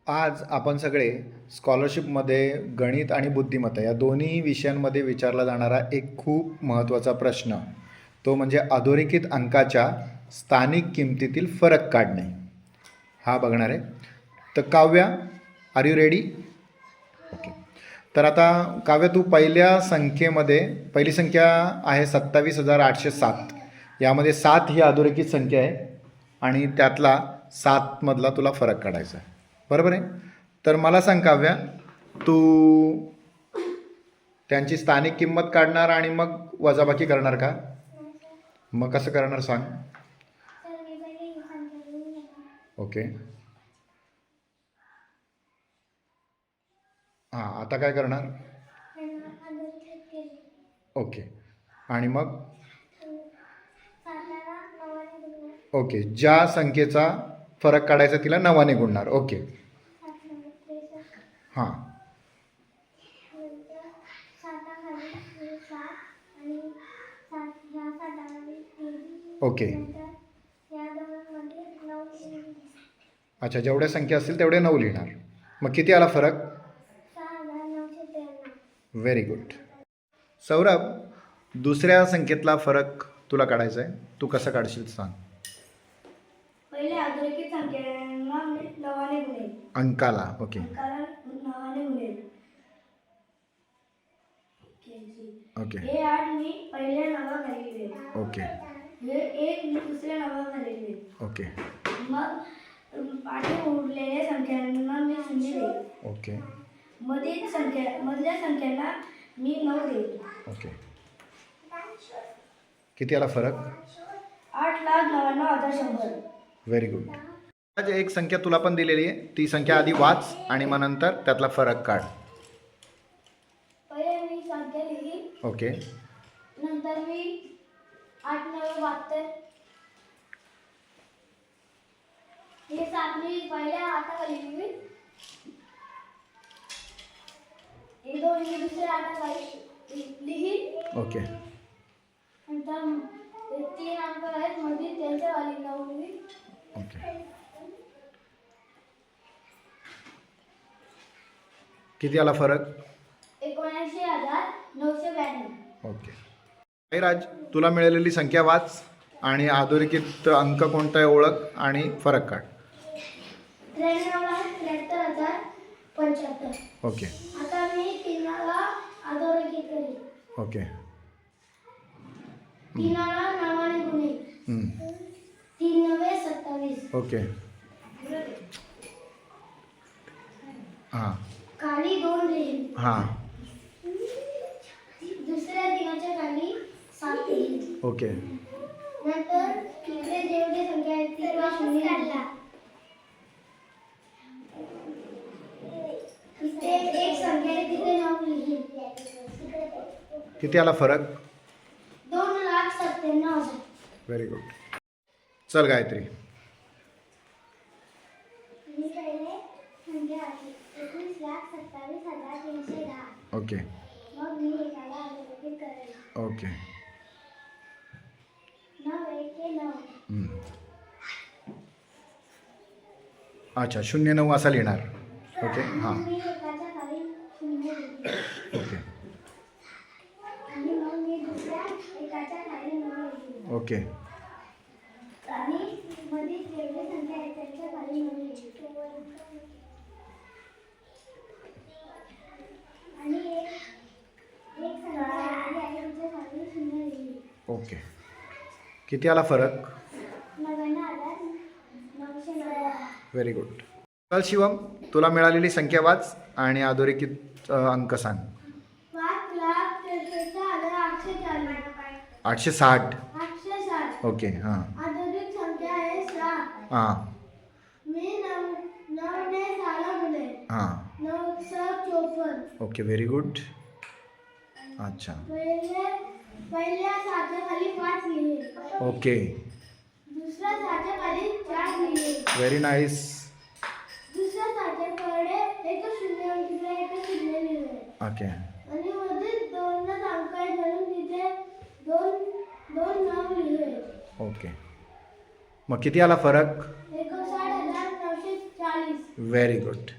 आज आपण सगळे स्कॉलरशिपमध्ये गणित आणि बुद्धिमत्ता या दोन्ही विषयांमध्ये विचारला जाणारा एक खूप महत्त्वाचा प्रश्न, तो म्हणजे अधोरेखित अंकाच्या स्थानिक किमतीतील फरक काढणे हा बघणार आहे. तर Kavya, are you ready? Okay. तर आता काव्या, तू पहिल्या संख्येमध्ये पहिली संख्या आहे 27,807. यामध्ये 7 ही अधोरेखित संख्या आहे आणि त्यातला 7मधला तुला फरक काढायचा आहे, बरोबर आहे. तर मला सांग काव्या, तू त्यांची स्थानिक किंमत काढणार आणि मग वजाबाकी करणार का? मग कसं करणार सांग. ओके. हां, आता काय करणार? ओके. आणि मग ओके, ज्या संख्येचा फरक काढायचा तिला 9ने गुणणार. ओके. हां. ओके. अच्छा, जेवढ्या संख्या असतील तेवढे 9 लिहिणार. मग किती आला फरक? Very good. सौरभ, दुसऱ्या संख्येतला फरक तुला काढायचा आहे. तू कसं काढशील सांग. पहिले अधोरेखित संख्यांना 9ने गुणेल. अंकाला. ओके. अंकाला 9ने गुणेल. ओके. हे 8 मी पहिल्या नावाखाली लिहिलेले. ओके. हे 1 मी दुसऱ्या नावाखाली लिहिलेले. ओके. मग पाठी उरलेल्या संख्यांना मी 0 देईल. ओके. मधल्या संख्यांना मी 9 देईल. ओके. किती आला फरक? 8,99,100. Very good. आज एक संख्या तुला पण दिलेली आहे, ती संख्या आधी वाच आणि मग नंतर त्यातला फरक काढ. पहिले मी संख्या लिहिली. ओके. नंतर मी 8,9,72 हे 7 मी पहिल्या हाताखाली लिहिली. हे 2 मी दुसऱ्या हाताखाली लिहिली. ओके. नंतर 3 अंक आहेत मधील त्यांच्या खाली 9 लिहिली. ओके. किती आला फरक? 79,992. ओके. राज, तुला मिळालेली संख्या वाच आणि अधोरेखित अंक कोणता आहे ओळख आणि फरक काढ. 93,73,75. ओके. आता मी 3ला अधोरेखित करेन. ओके. 3ला 9ने गुणेल. 3,9,27. ओके. हां. खाली 2 लिहिली. हां. दुसऱ्या 3च्या खाली 7 लिहिली. ओके. नंतर इकडे जेवढी संख्या आहे तिला 0 काढला. इथे एक संख्या आहे तिथे 9 लिहिली. किती आला फरक? 2,97,000. Very good. चल गायत्री. मी पहिले संख्या आहे 21,27,310. ओके. मग मी एकाला अधोरेखित करेन. ओके. 9 1 ते 9. अच्छा, 0,9 असा लिहिणार. ओके. हां. मी एकाच्या खाली 0 लिहिली. ओके. आणि मग मी दुसऱ्या एकाच्या खाली 9 लिहिली. ओके. आणि मधील जेवढी संख्या आहे त्यांच्या खाली 9 लिहिली. आणि एक संख्या आली आहे तिच्या खाली 0 लिहिली. ओके. किती आला फरक? 99,990. Very good. चल शिवम, तुला मिळालेली संख्या वाच आणि अधोरेखित अंक सांग. 5,63,840. 860. 860. ओके. हां. अधोरेखित संख्या आहे 6. हां. मी 9ने 6ला गुणेल. हां. 9,654. ओके. Very good. अच्छा. पहिल्या 7च्या खाली 5 लिहिले. ओके. दुसऱ्या 7च्या खाली 4 लिहिले. Very nice. दुसऱ्या 7च्या कडे एक 0 आणि तिकडे एक 0 लिहिले. ओके. आणि मधील 2 अंक आहे म्हणून तिथे 2 9 लिहिले. ओके. मग किती आला फरक? 59,940. Very good.